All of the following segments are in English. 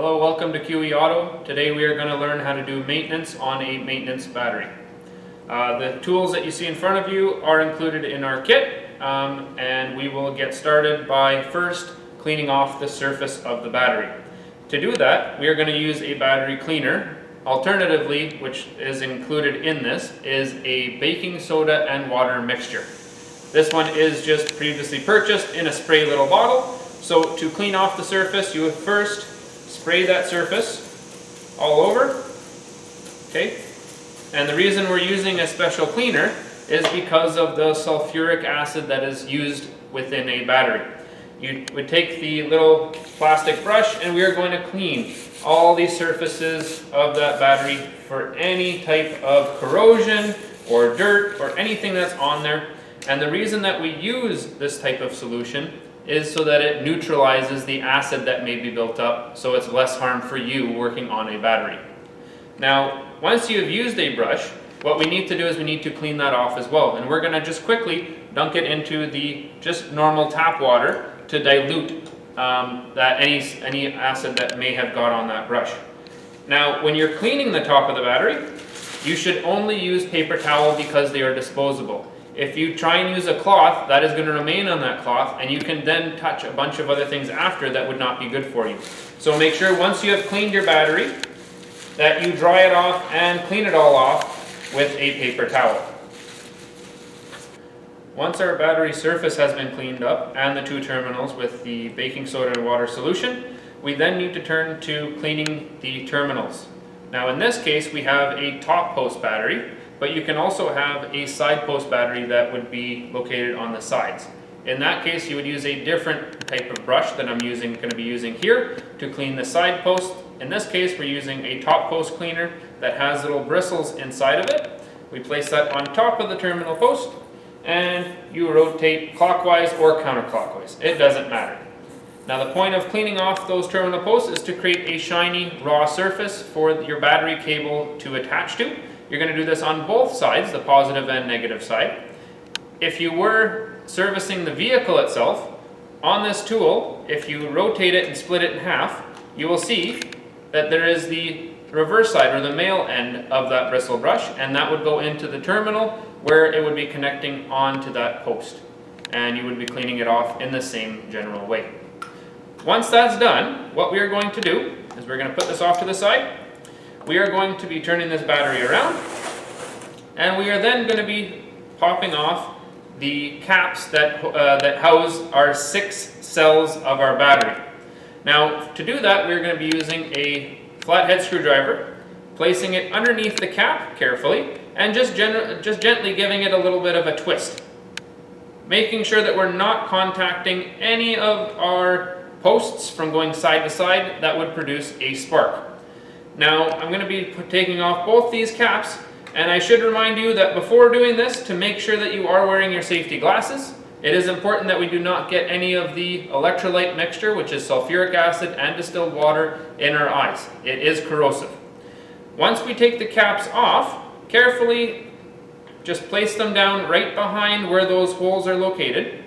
Hello, welcome to QE Auto. Today we are going to learn how to do maintenance on a maintenance battery. The tools that you see in front of you are included in our kit, and we will get started by first cleaning off the surface of the battery. To do that, we are going to use a battery cleaner. Alternatively, which is included in this, is a baking soda and water mixture. This one is just previously purchased in a spray little bottle. So to clean off the surface, you would first spray that surface all over, okay? And the reason we're using a special cleaner is because of the sulfuric acid that is used within a battery. You would take the little plastic brush and we are going to clean all these surfaces of that battery for any type of corrosion or dirt or anything that's on there. And the reason that we use this type of solution is so that it neutralizes the acid that may be built up, so it's less harm for you working on a battery. Now, once you've used a brush, what we need to do is we need to clean that off as well. And we're going to just quickly dunk it into the just normal tap water to dilute any acid that may have got on that brush. Now, when you're cleaning the top of the battery, you should only use paper towel because they are disposable. If you try and use a cloth, that is going to remain on that cloth, and you can then touch a bunch of other things after that would not be good for you. So make sure once you have cleaned your battery that you dry it off and clean it all off with a paper towel. Once our battery surface has been cleaned up and the two terminals with the baking soda and water solution, we then need to turn to cleaning the terminals. Now in this case we have a top post battery, but you can also have a side post battery that would be located on the sides. In that case, you would use a different type of brush that I'm going to be using here to clean the side post. In this case, we're using a top post cleaner that has little bristles inside of it. We place that on top of the terminal post, and you rotate clockwise or counterclockwise. It doesn't matter. Now the point of cleaning off those terminal posts is to create a shiny raw surface for your battery cable to attach to. You're going to do this on both sides, the positive and negative side. If you were servicing the vehicle itself, on this tool, if you rotate it and split it in half, you will see that there is the reverse side or the male end of that bristle brush, and that would go into the terminal where it would be connecting onto that post. And you would be cleaning it off in the same general way. Once that's done, what we are going to do is we're going to put this off to the side. We are going to be turning this battery around, and we are then going to be popping off the caps that house our 6 cells of our battery. Now, to do that, we're going to be using a flathead screwdriver, placing it underneath the cap carefully, and just gently giving it a little bit of a twist, making sure that we're not contacting any of our posts from going side to side that would produce a spark. Now, I'm going to be taking off both these caps, and I should remind you that before doing this, to make sure that you are wearing your safety glasses, it is important that we do not get any of the electrolyte mixture, which is sulfuric acid and distilled water, in our eyes. It is corrosive. Once we take the caps off, carefully just place them down right behind where those holes are located,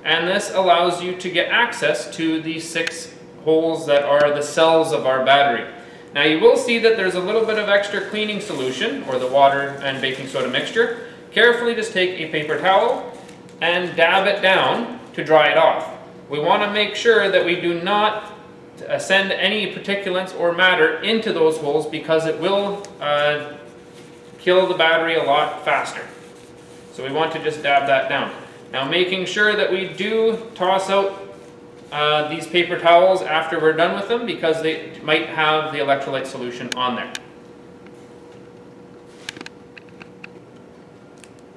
and this allows you to get access to the 6 holes that are the cells of our battery. Now you will see that there's a little bit of extra cleaning solution, or the water and baking soda mixture. Carefully just take a paper towel and dab it down to dry it off. We want to make sure that we do not send any particulates or matter into those holes, because it will kill the battery a lot faster. So we want to just dab that down. Now making sure that we do toss out these paper towels after we're done with them, because they might have the electrolyte solution on there.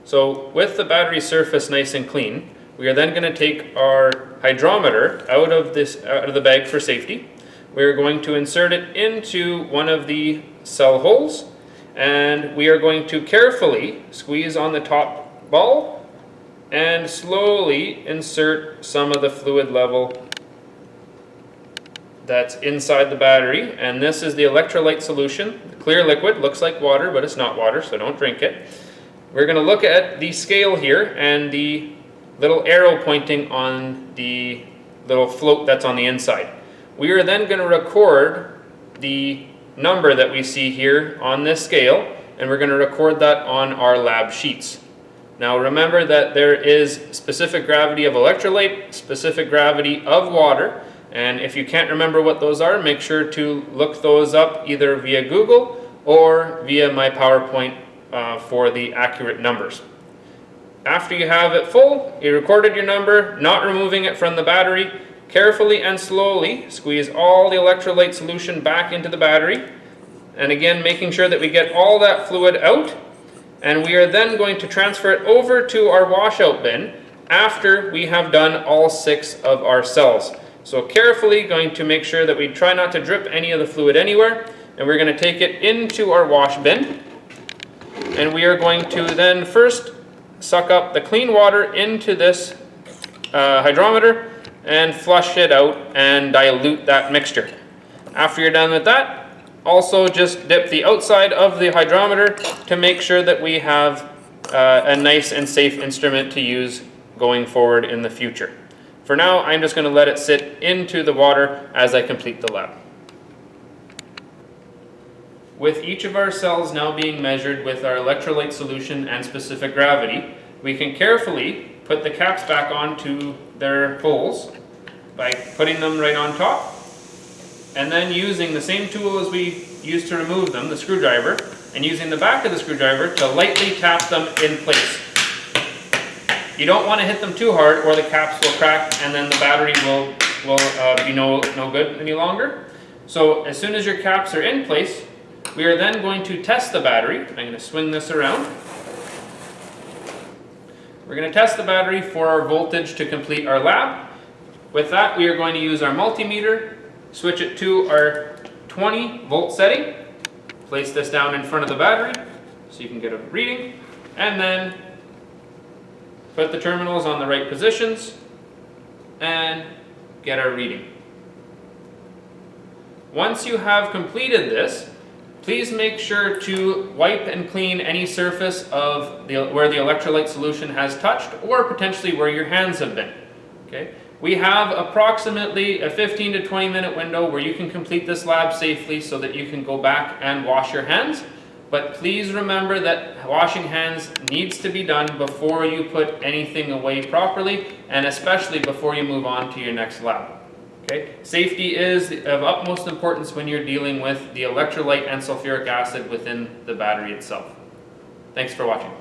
So with the battery surface nice and clean, we are then going to take our hydrometer out of the bag for safety. We're going to insert it into one of the cell holes, and we are going to carefully squeeze on the top ball and slowly insert some of the fluid level that's inside the battery. And this is the electrolyte solution. The clear liquid looks like water, but it's not water, so don't drink it. We're going to look at the scale here and the little arrow pointing on the little float that's on the inside. we are then going to record the number that we see here on this scale, and we're going to record that on our lab sheets. Now remember that there is specific gravity of electrolyte, specific gravity of water, and if you can't remember what those are, make sure to look those up either via Google or via my PowerPoint for the accurate numbers. After you have it full, you recorded your number, not removing it from the battery, carefully and slowly squeeze all the electrolyte solution back into the battery, and again making sure that we get all that fluid out, and we are then going to transfer it over to our washout bin after we have done all 6 of our cells. So carefully going to make sure that we try not to drip any of the fluid anywhere, and we're going to take it into our wash bin, and we are going to then first suck up the clean water into this hydrometer and flush it out and dilute that mixture. After you're done with that, also just dip the outside of the hydrometer to make sure that we have a nice and safe instrument to use going forward in the future. For now, I'm just going to let it sit into the water as I complete the lab. With each of our cells now being measured with our electrolyte solution and specific gravity, we can carefully put the caps back onto their holes by putting them right on top, and then using the same tool as we used to remove them, the screwdriver, and using the back of the screwdriver to lightly tap them in place. You don't want to hit them too hard or the caps will crack and then the battery will be no good any longer. So as soon as your caps are in place, we are then going to test the battery. I'm going to swing this around. We're going to test the battery for our voltage to complete our lab. With that, we are going to use our multimeter, switch it to our 20 volt setting, place this down in front of the battery so you can get a reading, and then put the terminals on the right positions and get our reading. Once you have completed this, please make sure to wipe and clean any surface of where the electrolyte solution has touched or potentially where your hands have been. Okay? We have approximately a 15 to 20 minute window where you can complete this lab safely so that you can go back and wash your hands. But please remember that washing hands needs to be done before you put anything away properly, and especially before you move on to your next lab. Okay? Safety is of utmost importance when you're dealing with the electrolyte and sulfuric acid within the battery itself. Thanks for watching.